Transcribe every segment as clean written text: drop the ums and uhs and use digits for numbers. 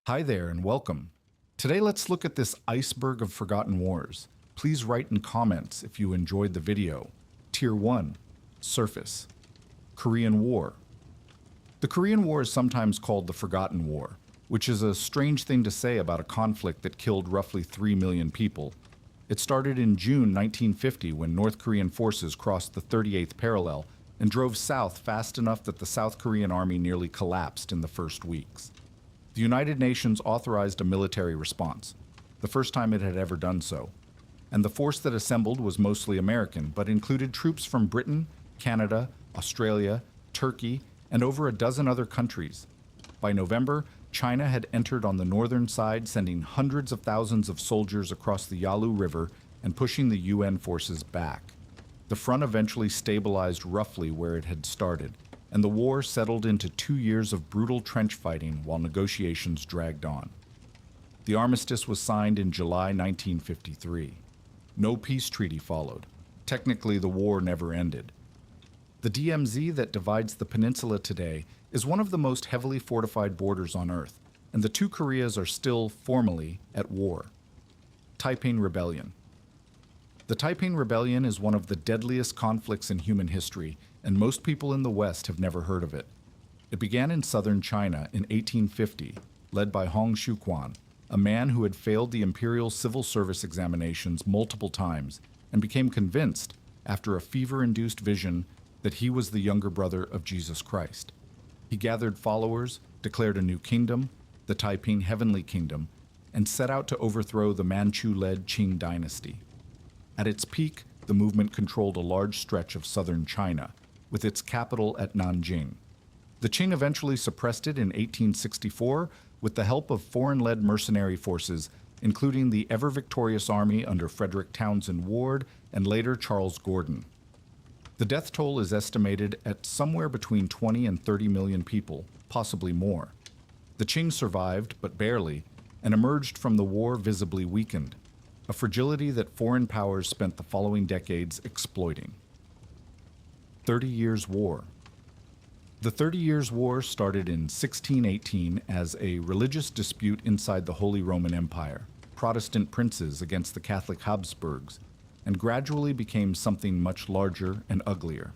Hi there and welcome. Today let's look at this iceberg of forgotten wars. Please write in comments if you enjoyed the video. Tier 1. Surface. Korean War. The Korean War is sometimes called the Forgotten War, which is a strange thing to say about a conflict that killed roughly 3 million people. It started in June 1950 when North Korean forces crossed the 38th parallel and drove south fast enough that the South Korean army nearly collapsed in the first weeks. The United Nations authorized a military response, the first time it had ever done so, and the force that assembled was mostly American, but included troops from Britain, Canada, Australia, Turkey, and over a dozen other countries. By November, China had entered on the northern side, sending hundreds of thousands of soldiers across the Yalu River and pushing the UN forces back. The front eventually stabilized roughly where it had started, and the war settled into 2 years of brutal trench fighting while negotiations dragged on. The armistice was signed in July 1953. No peace treaty followed. Technically, the war never ended. The DMZ that divides the peninsula today is one of the most heavily fortified borders on Earth, and the two Koreas are still, formally, at war. Taiping Rebellion. The Taiping Rebellion is one of the deadliest conflicts in human history, and most people in the West have never heard of it. It began in southern China in 1850, led by Hong Xiuquan, a man who had failed the imperial civil service examinations multiple times and became convinced, after a fever-induced vision, that he was the younger brother of Jesus Christ. He gathered followers, declared a new kingdom, the Taiping Heavenly Kingdom, and set out to overthrow the Manchu-led Qing dynasty. At its peak, the movement controlled a large stretch of southern China, with its capital at Nanjing. The Qing eventually suppressed it in 1864 with the help of foreign-led mercenary forces, including the ever-victorious army under Frederick Townsend Ward and later Charles Gordon. The death toll is estimated at somewhere between 20 and 30 million people, possibly more. The Qing survived, but barely, and emerged from the war visibly weakened, a fragility that foreign powers spent the following decades exploiting. 30 Years' War. The 30 Years' War started in 1618 as a religious dispute inside the Holy Roman Empire, Protestant princes against the Catholic Habsburgs, and gradually became something much larger and uglier.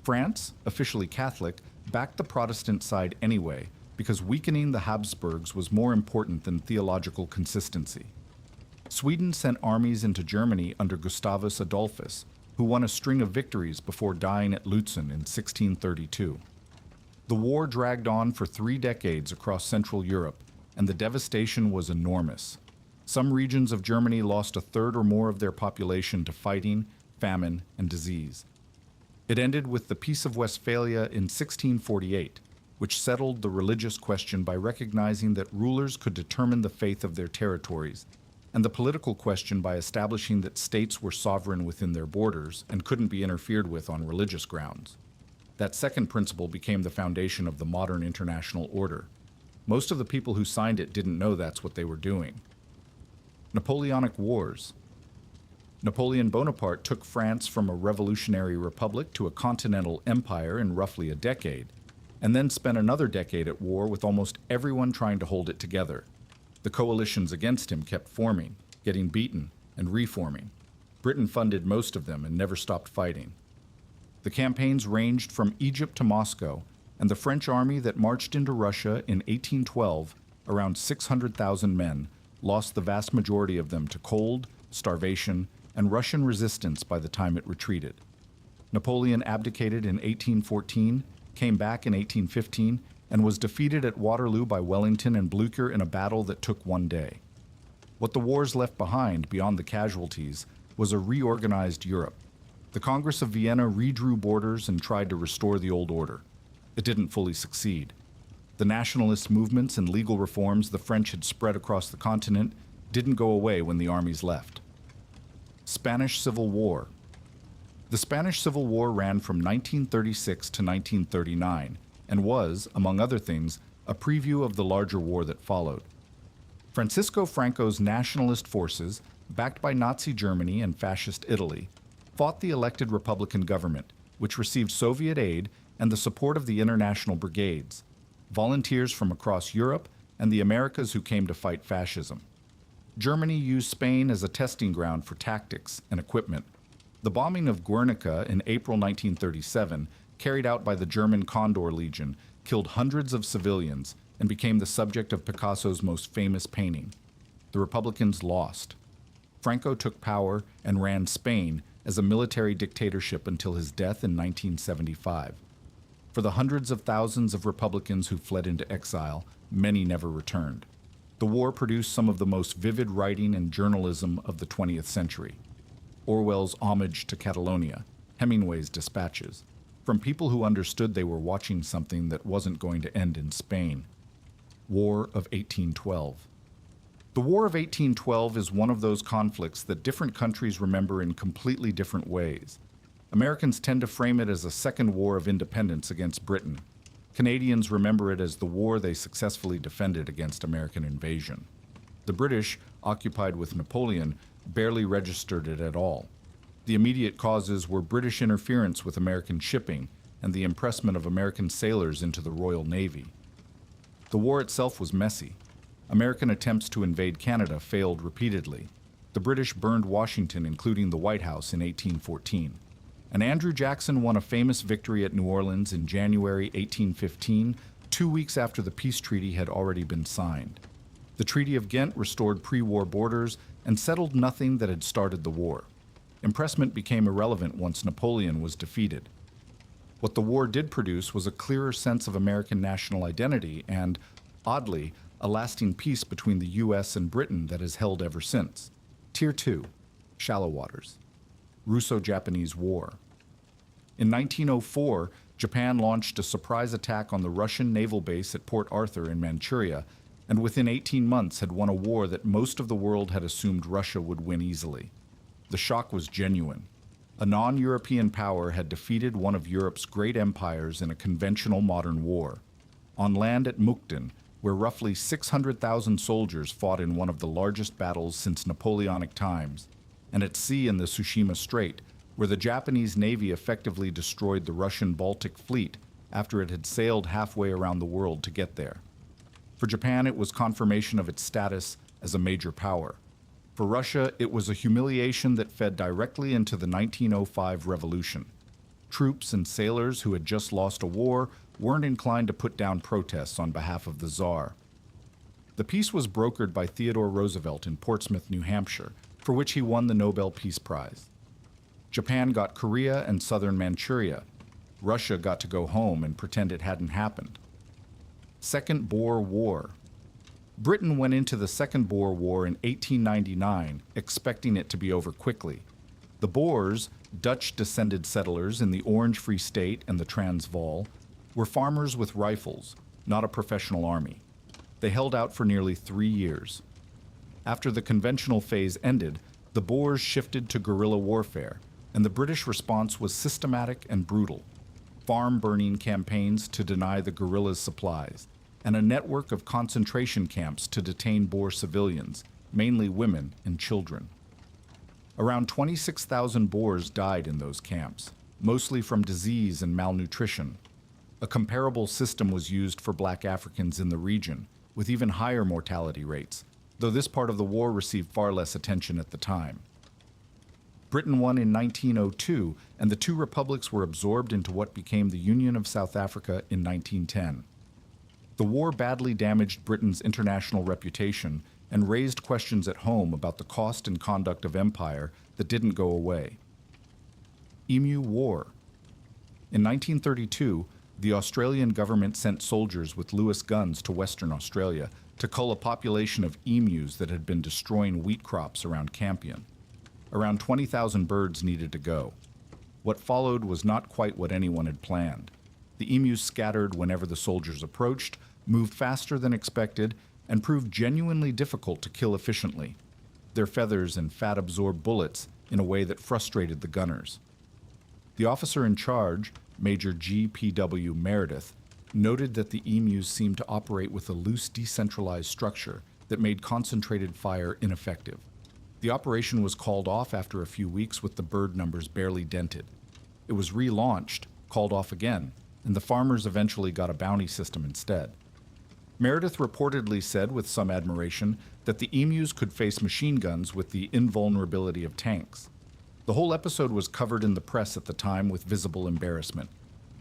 France, officially Catholic, backed the Protestant side anyway because weakening the Habsburgs was more important than theological consistency. Sweden sent armies into Germany under Gustavus Adolphus, who won a string of victories before dying at Lutzen in 1632. The war dragged on for 3 decades across Central Europe, and the devastation was enormous. Some regions of Germany lost a third or more of their population to fighting, famine, and disease. It ended with the Peace of Westphalia in 1648, which settled the religious question by recognizing that rulers could determine the faith of their territories, and the political question by establishing that states were sovereign within their borders and couldn't be interfered with on religious grounds. That second principle became the foundation of the modern international order. Most of the people who signed it didn't know that's what they were doing. Napoleonic Wars. Napoleon Bonaparte took France from a revolutionary republic to a continental empire in roughly a decade, and then spent another decade at war with almost everyone trying to hold it together. The coalitions against him kept forming, getting beaten, and reforming. Britain funded most of them and never stopped fighting. The campaigns ranged from Egypt to Moscow, and the French army that marched into Russia in 1812, around 600,000 men, lost the vast majority of them to cold, starvation, and Russian resistance by the time it retreated. Napoleon abdicated in 1814, came back in 1815, and was defeated at Waterloo by Wellington and Blücher in a battle that took 1 day. What the wars left behind, beyond the casualties, was a reorganized Europe. The Congress of Vienna redrew borders and tried to restore the old order. It didn't fully succeed. The nationalist movements and legal reforms the French had spread across the continent didn't go away when the armies left. Spanish Civil War. The Spanish Civil War ran from 1936 to 1939, and was, among other things, a preview of the larger war that followed. Francisco Franco's nationalist forces, backed by Nazi Germany and Fascist Italy, fought the elected Republican government, which received Soviet aid and the support of the international brigades, volunteers from across Europe, and the Americas who came to fight fascism. Germany used Spain as a testing ground for tactics and equipment. The bombing of Guernica in April 1937, carried out by the German Condor Legion, killed hundreds of civilians and became the subject of Picasso's most famous painting. The Republicans lost. Franco took power and ran Spain as a military dictatorship until his death in 1975. For the hundreds of thousands of Republicans who fled into exile, many never returned. The war produced some of the most vivid writing and journalism of the 20th century. Orwell's Homage to Catalonia, Hemingway's Dispatches, from people who understood they were watching something that wasn't going to end in Spain. War of 1812. The War of 1812 is one of those conflicts that different countries remember in completely different ways. Americans tend to frame it as a second war of independence against Britain. Canadians remember it as the war they successfully defended against American invasion. The British, occupied with Napoleon, barely registered it at all. The immediate causes were British interference with American shipping and the impressment of American sailors into the Royal Navy. The war itself was messy. American attempts to invade Canada failed repeatedly. The British burned Washington, including the White House, in 1814. And Andrew Jackson won a famous victory at New Orleans in January 1815, 2 weeks after the peace treaty had already been signed. The Treaty of Ghent restored pre-war borders and settled nothing that had started the war. Impressment became irrelevant once Napoleon was defeated. What the war did produce was a clearer sense of American national identity and, oddly, a lasting peace between the U.S. and Britain that has held ever since. Tier 2, Shallow Waters. Russo-Japanese War. In 1904, Japan launched a surprise attack on the Russian naval base at Port Arthur in Manchuria, and within 18 months had won a war that most of the world had assumed Russia would win easily. The shock was genuine. A non-European power had defeated one of Europe's great empires in a conventional modern war. On land at Mukden, where roughly 600,000 soldiers fought in one of the largest battles since Napoleonic times, and at sea in the Tsushima Strait, where the Japanese Navy effectively destroyed the Russian Baltic Fleet after it had sailed halfway around the world to get there. For Japan, it was confirmation of its status as a major power. For Russia, it was a humiliation that fed directly into the 1905 revolution. Troops and sailors who had just lost a war weren't inclined to put down protests on behalf of the Tsar. The peace was brokered by Theodore Roosevelt in Portsmouth, New Hampshire, for which he won the Nobel Peace Prize. Japan got Korea and southern Manchuria. Russia got to go home and pretend it hadn't happened. Second Boer War. Britain went into the Second Boer War in 1899, expecting it to be over quickly. The Boers, Dutch-descended settlers in the Orange Free State and the Transvaal, were farmers with rifles, not a professional army. They held out for nearly 3 years. After the conventional phase ended, the Boers shifted to guerrilla warfare, and the British response was systematic and brutal. Farm-burning campaigns to deny the guerrillas supplies, and a network of concentration camps to detain Boer civilians, mainly women and children. Around 26,000 Boers died in those camps, mostly from disease and malnutrition. A comparable system was used for black Africans in the region, with even higher mortality rates, though this part of the war received far less attention at the time. Britain won in 1902, and the two republics were absorbed into what became the Union of South Africa in 1910. The war badly damaged Britain's international reputation and raised questions at home about the cost and conduct of empire that didn't go away. Emu War. In 1932, the Australian government sent soldiers with Lewis guns to Western Australia to cull a population of emus that had been destroying wheat crops around Campion. Around 20,000 birds needed to go. What followed was not quite what anyone had planned. The emus scattered whenever the soldiers approached, moved faster than expected, and proved genuinely difficult to kill efficiently. Their feathers and fat absorbed bullets in a way that frustrated the gunners. The officer in charge, Major G.P.W. Meredith, noted that the emus seemed to operate with a loose, decentralized structure that made concentrated fire ineffective. The operation was called off after a few weeks with the bird numbers barely dented. It was relaunched, called off again, and the farmers eventually got a bounty system instead. Meredith reportedly said with some admiration that the emus could face machine guns with the invulnerability of tanks. The whole episode was covered in the press at the time with visible embarrassment.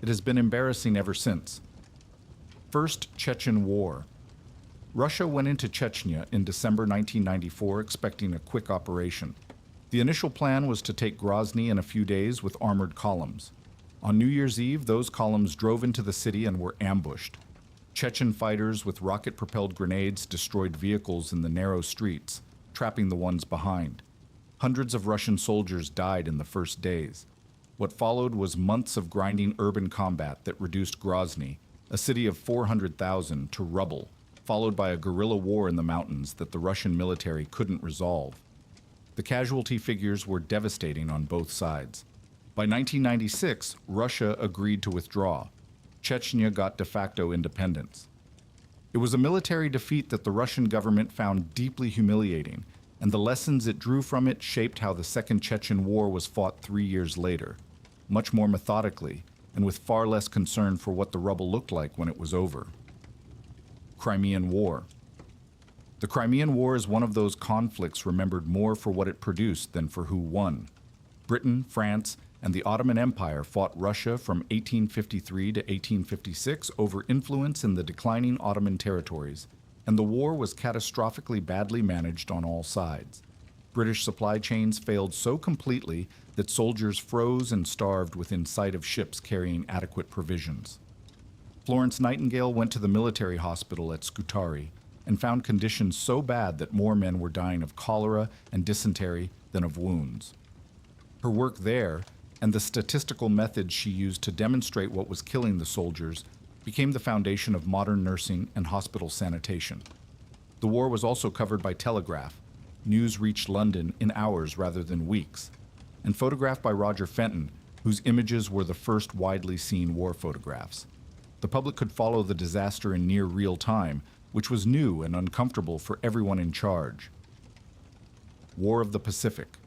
It has been embarrassing ever since. First Chechen War. Russia went into Chechnya in December 1994 expecting a quick operation. The initial plan was to take Grozny in a few days with armored columns. On New Year's Eve, those columns drove into the city and were ambushed. Chechen fighters with rocket-propelled grenades destroyed vehicles in the narrow streets, trapping the ones behind. Hundreds of Russian soldiers died in the first days. What followed was months of grinding urban combat that reduced Grozny, a city of 400,000, to rubble, followed by a guerrilla war in the mountains that the Russian military couldn't resolve. The casualty figures were devastating on both sides. By 1996, Russia agreed to withdraw. Chechnya got de facto independence. It was a military defeat that the Russian government found deeply humiliating, and the lessons it drew from it shaped how the Second Chechen War was fought 3 years later, much more methodically, and with far less concern for what the rubble looked like when it was over. Crimean War. The Crimean War is one of those conflicts remembered more for what it produced than for who won. Britain, France, and the Ottoman Empire fought Russia from 1853 to 1856 over influence in the declining Ottoman territories, and the war was catastrophically badly managed on all sides. British supply chains failed so completely that soldiers froze and starved within sight of ships carrying adequate provisions. Florence Nightingale went to the military hospital at Scutari and found conditions so bad that more men were dying of cholera and dysentery than of wounds. Her work there, and the statistical methods she used to demonstrate what was killing the soldiers, became the foundation of modern nursing and hospital sanitation. The war was also covered by telegraph. News reached London in hours rather than weeks, and photographed by Roger Fenton, whose images were the first widely seen war photographs. The public could follow the disaster in near real time, which was new and uncomfortable for everyone in charge. War of the Pacific.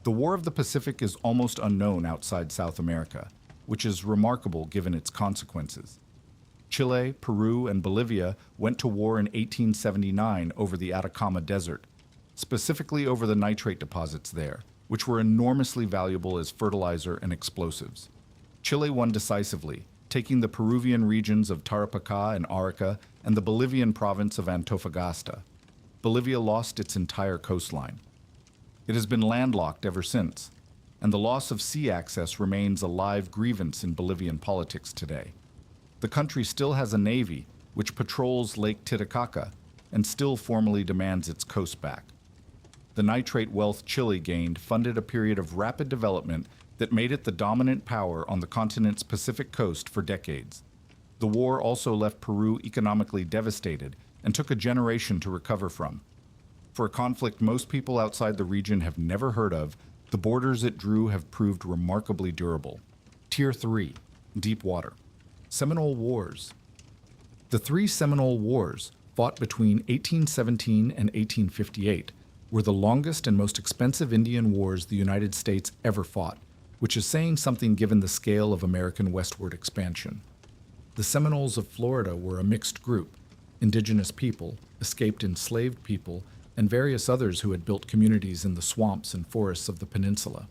The War of the Pacific is almost unknown outside South America, which is remarkable given its consequences. Chile, Peru, and Bolivia went to war in 1879 over the Atacama Desert, specifically over the nitrate deposits there, which were enormously valuable as fertilizer and explosives. Chile won decisively, taking the Peruvian regions of Tarapacá and Arica and the Bolivian province of Antofagasta. Bolivia lost its entire coastline. It has been landlocked ever since, and the loss of sea access remains a live grievance in Bolivian politics today. The country still has a navy, which patrols Lake Titicaca, and still formally demands its coast back. The nitrate wealth Chile gained funded a period of rapid development that made it the dominant power on the continent's Pacific coast for decades. The war also left Peru economically devastated and took a generation to recover from. For a conflict most people outside the region have never heard of, the borders it drew have proved remarkably durable. Tier 3, Deep Water. Seminole Wars. The three Seminole Wars, fought between 1817 and 1858, were the longest and most expensive Indian wars the United States ever fought, which is saying something given the scale of American westward expansion. The Seminoles of Florida were a mixed group: indigenous people, escaped enslaved people, and various others who had built communities in the swamps and forests of the peninsula.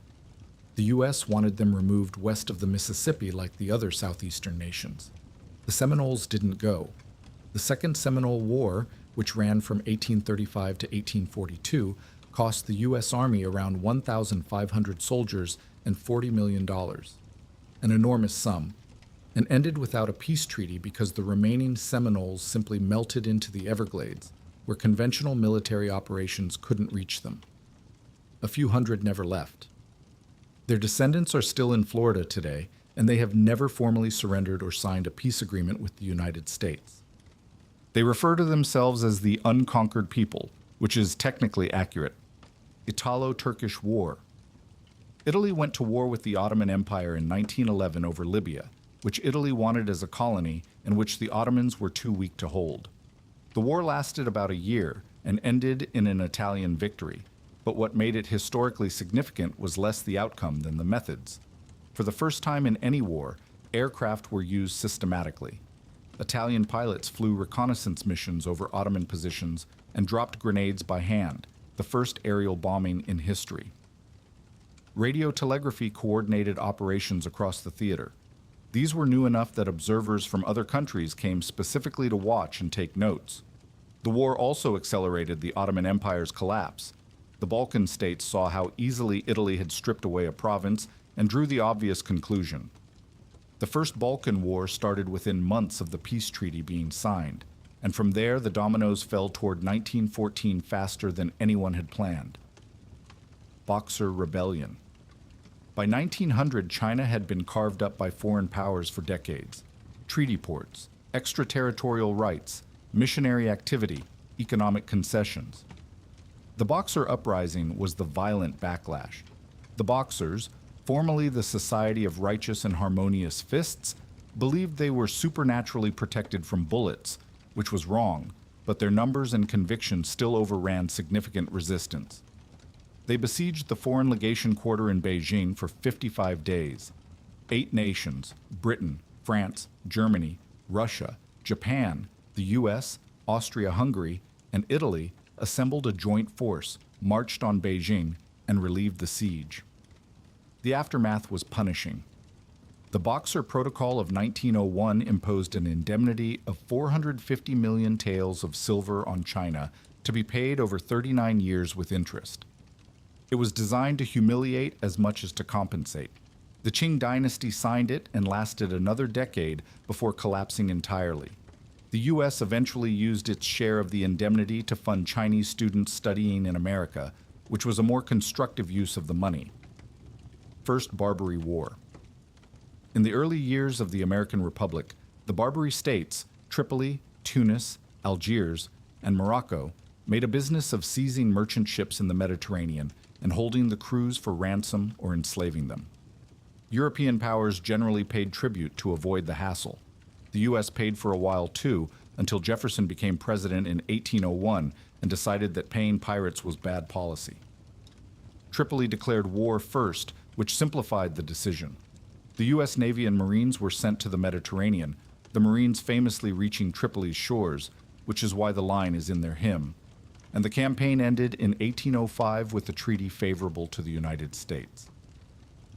The U.S. wanted them removed west of the Mississippi like the other southeastern nations. The Seminoles didn't go. The Second Seminole War, which ran from 1835 to 1842, cost the U.S. Army around 1,500 soldiers and $40 million, an enormous sum, and ended without a peace treaty because the remaining Seminoles simply melted into the Everglades, where conventional military operations couldn't reach them. A few hundred never left. Their descendants are still in Florida today, and they have never formally surrendered or signed a peace agreement with the United States. They refer to themselves as the unconquered people, which is technically accurate. Italo-Turkish War. Italy went to war with the Ottoman Empire in 1911 over Libya, which Italy wanted as a colony and which the Ottomans were too weak to hold. The war lasted about a year and ended in an Italian victory, but what made it historically significant was less the outcome than the methods. For the first time in any war, aircraft were used systematically. Italian pilots flew reconnaissance missions over Ottoman positions and dropped grenades by hand, the first aerial bombing in history. Radio telegraphy coordinated operations across the theater. These were new enough that observers from other countries came specifically to watch and take notes. The war also accelerated the Ottoman Empire's collapse. The Balkan states saw how easily Italy had stripped away a province and drew the obvious conclusion. The First Balkan War started within months of the peace treaty being signed, and from there the dominoes fell toward 1914 faster than anyone had planned. Boxer Rebellion. By 1900, China had been carved up by foreign powers for decades. Treaty ports, extraterritorial rights, missionary activity, economic concessions. The Boxer Uprising was the violent backlash. The Boxers, formerly the Society of Righteous and Harmonious Fists, believed they were supernaturally protected from bullets, which was wrong, but their numbers and convictions still overran significant resistance. They besieged the Foreign Legation Quarter in Beijing for 55 days. 8 nations, Britain, France, Germany, Russia, Japan, the US, Austria-Hungary, and Italy assembled a joint force, marched on Beijing, and relieved the siege. The aftermath was punishing. The Boxer Protocol of 1901 imposed an indemnity of 450 million taels of silver on China to be paid over 39 years with interest. It was designed to humiliate as much as to compensate. The Qing dynasty signed it and lasted another decade before collapsing entirely. The U.S. eventually used its share of the indemnity to fund Chinese students studying in America, which was a more constructive use of the money. First Barbary War. In the early years of the American Republic, the Barbary states, Tripoli, Tunis, Algiers, and Morocco, made a business of seizing merchant ships in the Mediterranean and holding the crews for ransom or enslaving them. European powers generally paid tribute to avoid the hassle. The U.S. paid for a while too, until Jefferson became president in 1801 and decided that paying pirates was bad policy. Tripoli declared war first, which simplified the decision. The U.S. Navy and Marines were sent to the Mediterranean, the Marines famously reaching Tripoli's shores, which is why the line is in their hymn. And the campaign ended in 1805 with a treaty favorable to the United States.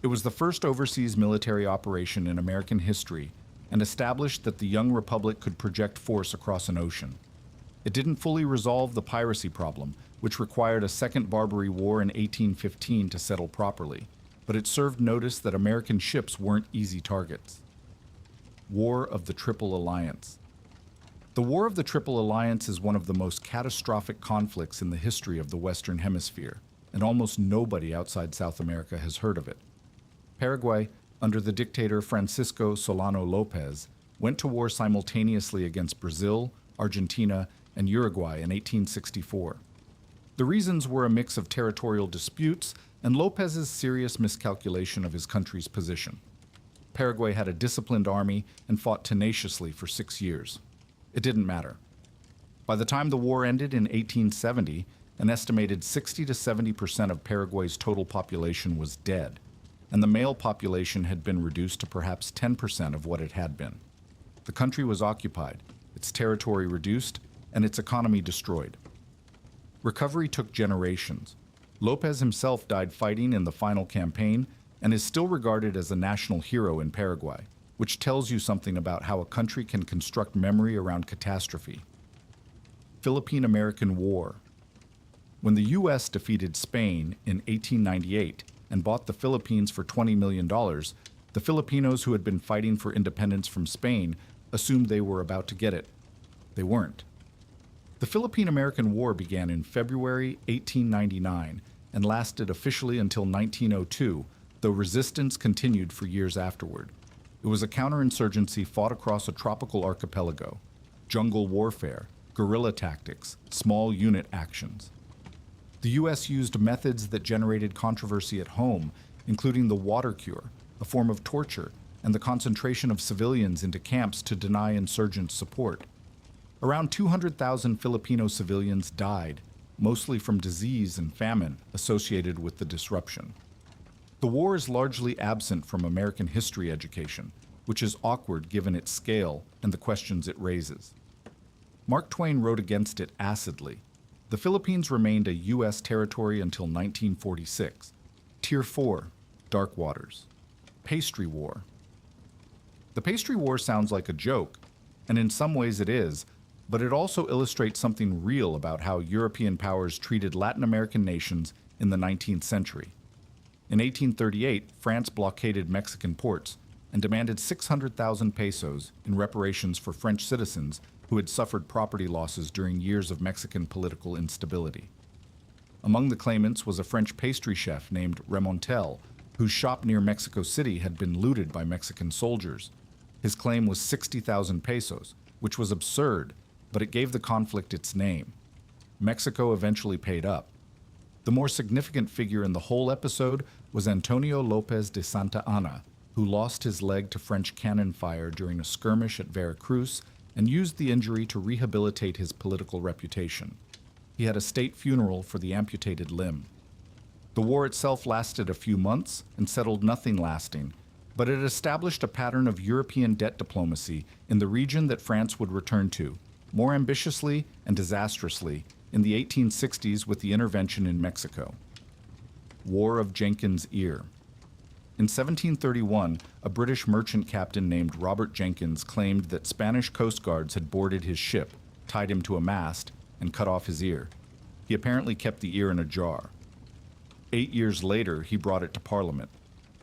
It was the first overseas military operation in American history and established that the young republic could project force across an ocean. It didn't fully resolve the piracy problem, which required a second Barbary War in 1815 to settle properly, but it served notice that American ships weren't easy targets. War of the Triple Alliance. The War of the Triple Alliance is one of the most catastrophic conflicts in the history of the Western Hemisphere, and almost nobody outside South America has heard of it. Paraguay, under the dictator Francisco Solano Lopez, went to war simultaneously against Brazil, Argentina, and Uruguay in 1864. The reasons were a mix of territorial disputes and Lopez's serious miscalculation of his country's position. Paraguay had a disciplined army and fought tenaciously for 6 years. It didn't matter. By the time the war ended in 1870, an estimated 60 to 70% of Paraguay's total population was dead, and the male population had been reduced to perhaps 10% of what it had been. The country was occupied, its territory reduced, and its economy destroyed. Recovery took generations. Lopez himself died fighting in the final campaign and is still regarded as a national hero in Paraguay, which tells you something about how a country can construct memory around catastrophe. Philippine-American War. When the U.S. defeated Spain in 1898 and bought the Philippines for $20 million, the Filipinos who had been fighting for independence from Spain assumed they were about to get it. They weren't. The Philippine-American War began in February 1899 and lasted officially until 1902, though resistance continued for years afterward. It was a counterinsurgency fought across a tropical archipelago, jungle warfare, guerrilla tactics, small unit actions. The U.S. used methods that generated controversy at home, including the water cure, a form of torture, and the concentration of civilians into camps to deny insurgents support. Around 200,000 Filipino civilians died, mostly from disease and famine associated with the disruption. The war is largely absent from American history education, which is awkward given its scale and the questions it raises. Mark Twain wrote against it acidly. The Philippines remained a U.S. territory until 1946. Tier 4, Dark Waters. Pastry War. The Pastry War sounds like a joke, and in some ways it is, but it also illustrates something real about how European powers treated Latin American nations in the 19th century. In 1838, France blockaded Mexican ports and demanded 600,000 pesos in reparations for French citizens who had suffered property losses during years of Mexican political instability. Among the claimants was a French pastry chef named Remontel, whose shop near Mexico City had been looted by Mexican soldiers. His claim was 60,000 pesos, which was absurd, but it gave the conflict its name. Mexico eventually paid up. The more significant figure in the whole episode was Antonio Lopez de Santa Anna, who lost his leg to French cannon fire during a skirmish at Veracruz and used the injury to rehabilitate his political reputation. He had a state funeral for the amputated limb. The war itself lasted a few months and settled nothing lasting, but it established a pattern of European debt diplomacy in the region that France would return to, more ambitiously and disastrously, in the 1860s with the intervention in Mexico. War of Jenkins' Ear. In 1731, a British merchant captain named Robert Jenkins claimed that Spanish coast guards had boarded his ship, tied him to a mast, and cut off his ear. He apparently kept the ear in a jar. 8 years later, he brought it to Parliament.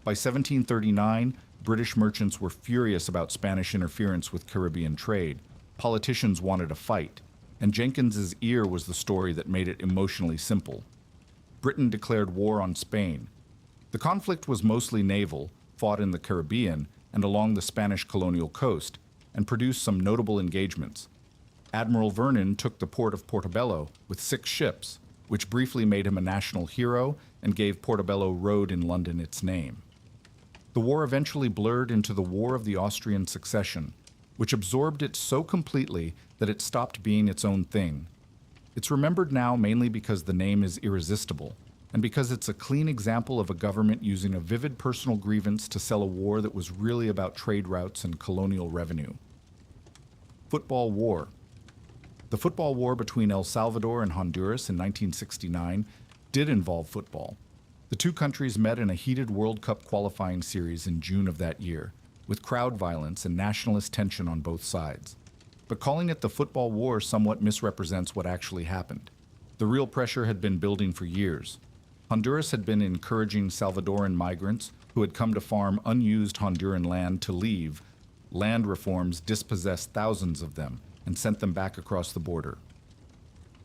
By 1739, British merchants were furious about Spanish interference with Caribbean trade. Politicians wanted a fight, and Jenkins's ear was the story that made it emotionally simple. Britain declared war on Spain. The conflict was mostly naval, fought in the Caribbean and along the Spanish colonial coast, and produced some notable engagements. Admiral Vernon took the port of Portobello with 6 ships, which briefly made him a national hero and gave Portobello Road in London its name. The war eventually blurred into the War of the Austrian Succession, which absorbed it so completely that it stopped being its own thing. It's remembered now mainly because the name is irresistible, and because it's a clean example of a government using a vivid personal grievance to sell a war that was really about trade routes and colonial revenue. Football War. The football war between El Salvador and Honduras in 1969 did involve football. The two countries met in a heated World Cup qualifying series in June of that year, with crowd violence and nationalist tension on both sides. But calling it the football war somewhat misrepresents what actually happened. The real pressure had been building for years. Honduras had been encouraging Salvadoran migrants who had come to farm unused Honduran land to leave. Land reforms dispossessed thousands of them and sent them back across the border.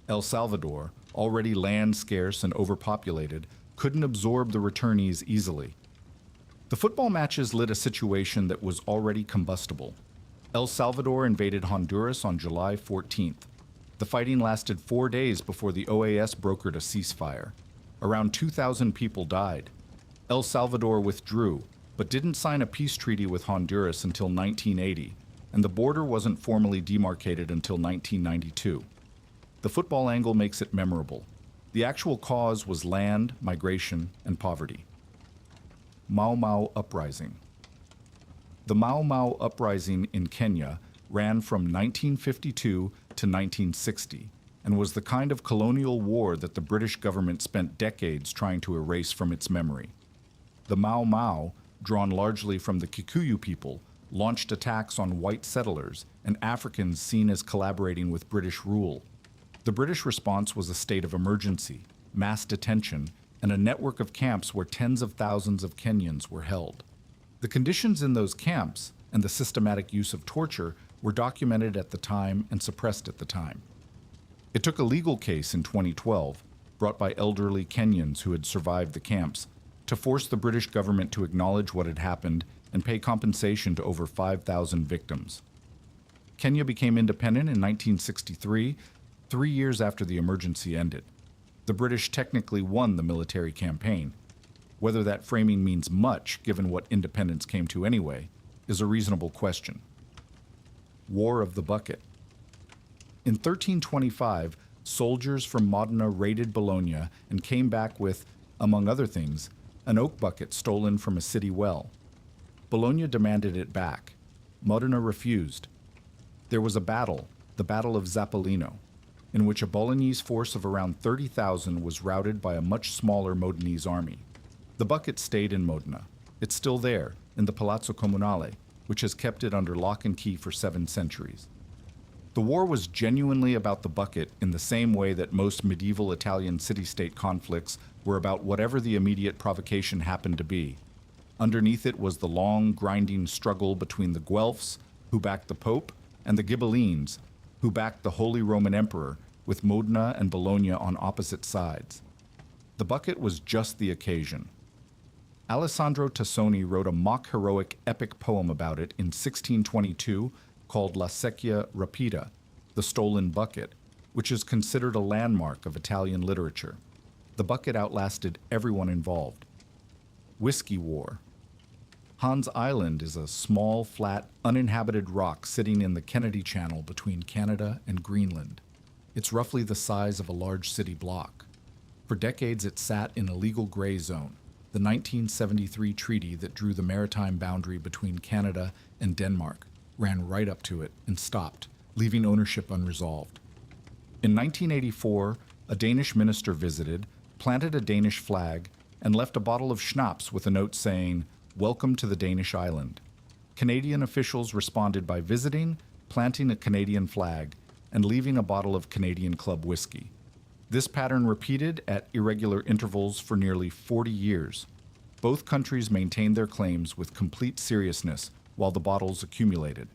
El Salvador, already land scarce and overpopulated, couldn't absorb the returnees easily. The football matches lit a situation that was already combustible. El Salvador invaded Honduras on July 14th. The fighting lasted 4 days before the OAS brokered a ceasefire. Around 2,000 people died. El Salvador withdrew, but didn't sign a peace treaty with Honduras until 1980, and the border wasn't formally demarcated until 1992. The football angle makes it memorable. The actual cause was land, migration, and poverty. Mau Mau Uprising. The Mau Mau Uprising in Kenya ran from 1952 to 1960 and was the kind of colonial war that the British government spent decades trying to erase from its memory. The Mau Mau, drawn largely from the Kikuyu people, launched attacks on white settlers and Africans seen as collaborating with British rule. The British response was a state of emergency, mass detention, and a network of camps where tens of thousands of Kenyans were held. The conditions in those camps and the systematic use of torture were documented at the time and suppressed at the time. It took a legal case in 2012, brought by elderly Kenyans who had survived the camps, to force the British government to acknowledge what had happened and pay compensation to over 5,000 victims. Kenya became independent in 1963, 3 years after the emergency ended. The British technically won the military campaign. Whether that framing means much, given what independence came to anyway, is a reasonable question. War of the Bucket. In 1325, soldiers from Modena raided Bologna and came back with, among other things, an oak bucket stolen from a city well. Bologna demanded it back. Modena refused. There was a battle, the Battle of Zappolino, in which a Bolognese force of around 30,000 was routed by a much smaller Modenese army. The bucket stayed in Modena. It's still there, in the Palazzo Comunale, which has kept it under lock and key for 7 centuries. The war was genuinely about the bucket in the same way that most medieval Italian city-state conflicts were about whatever the immediate provocation happened to be. Underneath it was the long, grinding struggle between the Guelphs, who backed the Pope, and the Ghibellines, who backed the Holy Roman Emperor, with Modena and Bologna on opposite sides. The bucket was just the occasion. Alessandro Tassoni wrote a mock-heroic epic poem about it in 1622 called La Secchia Rapita, the Stolen Bucket, which is considered a landmark of Italian literature. The bucket outlasted everyone involved. Whiskey War. Hans Island is a small, flat, uninhabited rock sitting in the Kennedy Channel between Canada and Greenland. It's roughly the size of a large city block. For decades it sat in a legal gray zone, the 1973 treaty that drew the maritime boundary between Canada and Denmark ran right up to it and stopped, leaving ownership unresolved. In 1984, a Danish minister visited, planted a Danish flag, and left a bottle of schnapps with a note saying, "Welcome to the Danish island." Canadian officials responded by visiting, planting a Canadian flag, and leaving a bottle of Canadian Club whiskey. This pattern repeated at irregular intervals for nearly 40 years. Both countries maintained their claims with complete seriousness while the bottles accumulated.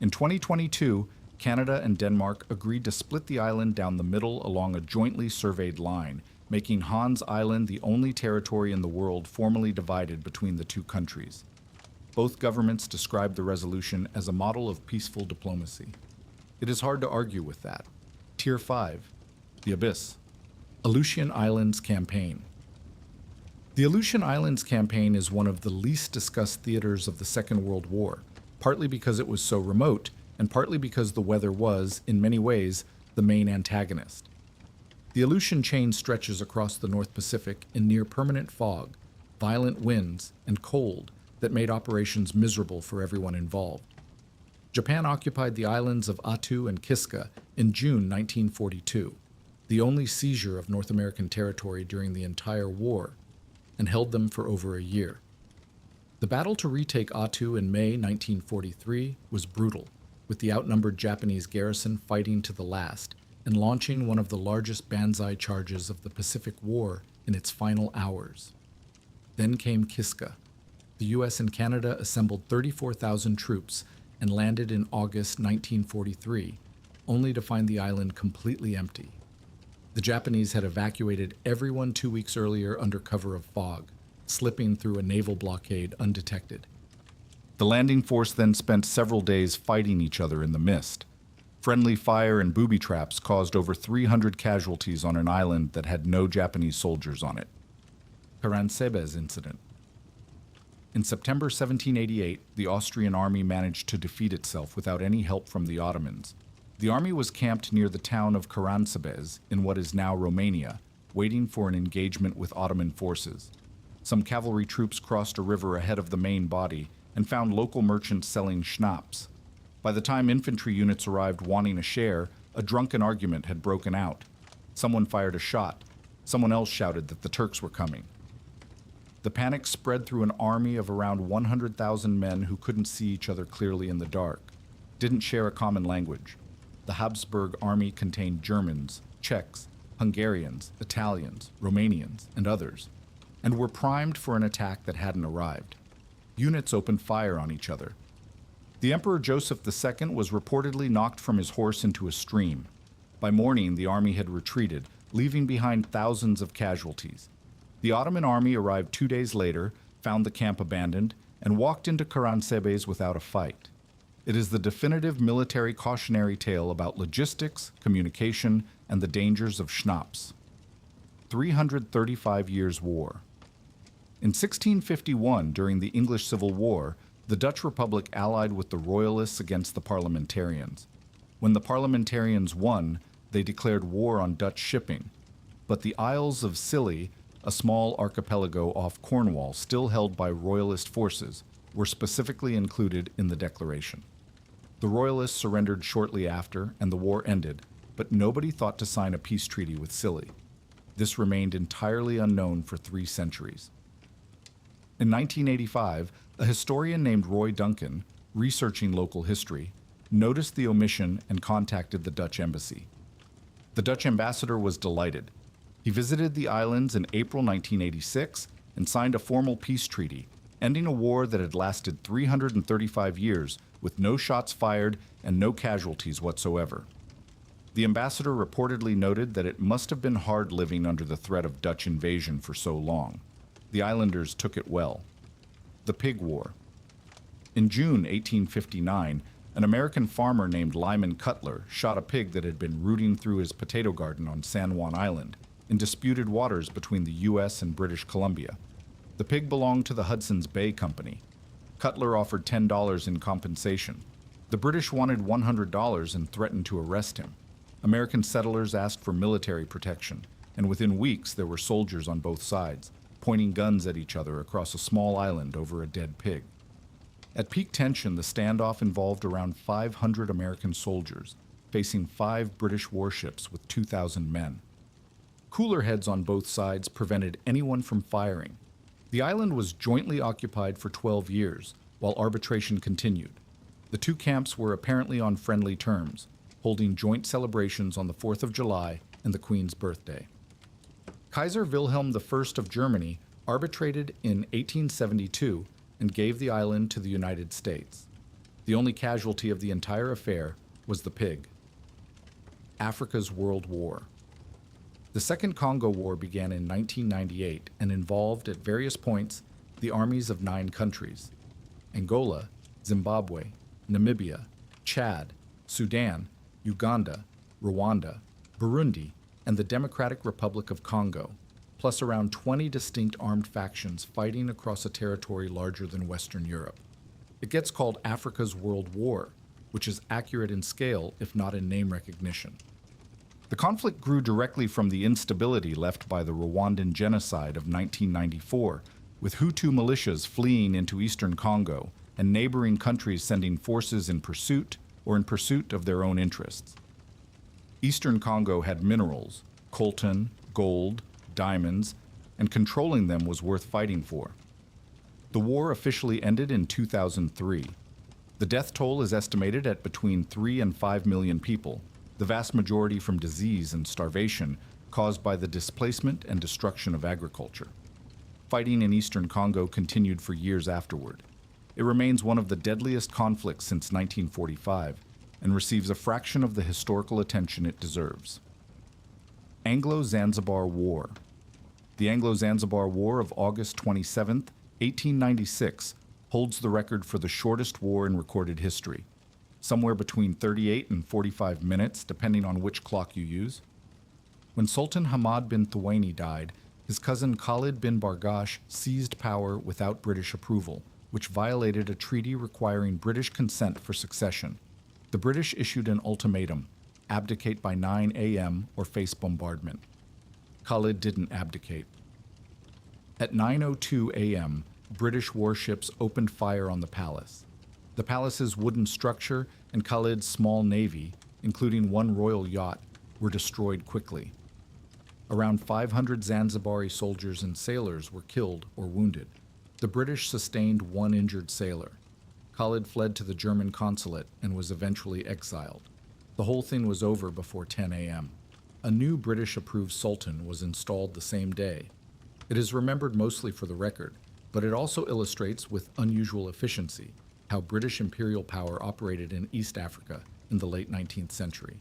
In 2022, Canada and Denmark agreed to split the island down the middle along a jointly surveyed line, making Hans Island the only territory in the world formally divided between the two countries. Both governments described the resolution as a model of peaceful diplomacy. It is hard to argue with that. Tier 5, the Abyss. Aleutian Islands Campaign. The Aleutian Islands Campaign is one of the least discussed theaters of the Second World War, partly because it was so remote, and partly because the weather was, in many ways, the main antagonist. The Aleutian chain stretches across the North Pacific in near-permanent fog, violent winds, and cold that made operations miserable for everyone involved. Japan occupied the islands of Attu and Kiska in June 1942, the only seizure of North American territory during the entire war, and held them for over a year. The battle to retake Attu in May 1943 was brutal, with the outnumbered Japanese garrison fighting to the last and launching one of the largest banzai charges of the Pacific War in its final hours. Then came Kiska. The U.S. and Canada assembled 34,000 troops and landed in August 1943, only to find the island completely empty. The Japanese had evacuated everyone 2 weeks earlier under cover of fog, slipping through a naval blockade undetected. The landing force then spent several days fighting each other in the mist. Friendly fire and booby traps caused over 300 casualties on an island that had no Japanese soldiers on it. Caransebes Incident. In September 1788, the Austrian army managed to defeat itself without any help from the Ottomans. The army was camped near the town of Caransebes in what is now Romania, waiting for an engagement with Ottoman forces. Some cavalry troops crossed a river ahead of the main body and found local merchants selling schnapps. By the time infantry units arrived wanting a share, a drunken argument had broken out. Someone fired a shot. Someone else shouted that the Turks were coming. The panic spread through an army of around 100,000 men who couldn't see each other clearly in the dark, didn't share a common language. The Habsburg army contained Germans, Czechs, Hungarians, Italians, Romanians, and others, and were primed for an attack that hadn't arrived. Units opened fire on each other. The Emperor Joseph II was reportedly knocked from his horse into a stream. By morning, the army had retreated, leaving behind thousands of casualties. The Ottoman army arrived 2 days later, found the camp abandoned, and walked into Caransebes without a fight. It is the definitive military cautionary tale about logistics, communication, and the dangers of schnapps. 335 Years' War. In 1651, during the English Civil War, the Dutch Republic allied with the Royalists against the Parliamentarians. When the Parliamentarians won, they declared war on Dutch shipping. But the Isles of Scilly, a small archipelago off Cornwall still held by Royalist forces, were specifically included in the declaration. The Royalists surrendered shortly after, and the war ended, but nobody thought to sign a peace treaty with Scilly. This remained entirely unknown for 3 centuries. In 1985, a historian named Roy Duncan, researching local history, noticed the omission and contacted the Dutch embassy. The Dutch ambassador was delighted. He visited the islands in April 1986 and signed a formal peace treaty, ending a war that had lasted 335 years with no shots fired and no casualties whatsoever. The ambassador reportedly noted that it must have been hard living under the threat of Dutch invasion for so long. The islanders took it well. The Pig War. In June 1859, an American farmer named Lyman Cutler shot a pig that had been rooting through his potato garden on San Juan Island in disputed waters between the U.S. and British Columbia. The pig belonged to the Hudson's Bay Company. Cutler offered $10 in compensation. The British wanted $100 and threatened to arrest him. American settlers asked for military protection, and within weeks there were soldiers on both sides, pointing guns at each other across a small island over a dead pig. At peak tension, the standoff involved around 500 American soldiers, facing 5 British warships with 2,000 men. Cooler heads on both sides prevented anyone from firing. The island was jointly occupied for 12 years, while arbitration continued. The 2 camps were apparently on friendly terms, holding joint celebrations on the 4th of July and the Queen's birthday. Kaiser Wilhelm I of Germany arbitrated in 1872 and gave the island to the United States. The only casualty of the entire affair was the pig. Africa's World War. The Second Congo War began in 1998 and involved, at various points, the armies of 9 countries: Angola, Zimbabwe, Namibia, Chad, Sudan, Uganda, Rwanda, Burundi, and the Democratic Republic of Congo, plus around 20 distinct armed factions fighting across a territory larger than Western Europe. It gets called Africa's World War, which is accurate in scale, if not in name recognition. The conflict grew directly from the instability left by the Rwandan genocide of 1994, with Hutu militias fleeing into eastern Congo and neighboring countries sending forces in pursuit or in pursuit of their own interests. Eastern Congo had minerals, coltan, gold, diamonds, and controlling them was worth fighting for. The war officially ended in 2003. The death toll is estimated at between 3 and 5 million people, the vast majority from disease and starvation caused by the displacement and destruction of agriculture. Fighting in eastern Congo continued for years afterward. It remains one of the deadliest conflicts since 1945 and receives a fraction of the historical attention it deserves. Anglo-Zanzibar War. The Anglo-Zanzibar War of August 27, 1896, holds the record for the shortest war in recorded history, somewhere between 38 and 45 minutes, depending on which clock you use. When Sultan Hamad bin Thuwaini died, his cousin Khalid bin Bargash seized power without British approval, which violated a treaty requiring British consent for succession. The British issued an ultimatum: abdicate by 9 a.m. or face bombardment. Khalid didn't abdicate. At 9:02 a.m., British warships opened fire on the palace. The palace's wooden structure and Khalid's small navy, including 1 royal yacht, were destroyed quickly. Around 500 Zanzibari soldiers and sailors were killed or wounded. The British sustained 1 injured sailor. Khalid fled to the German consulate and was eventually exiled. The whole thing was over before 10 a.m. A new British-approved sultan was installed the same day. It is remembered mostly for the record, but it also illustrates with unusual efficiency how British imperial power operated in East Africa in the late 19th century.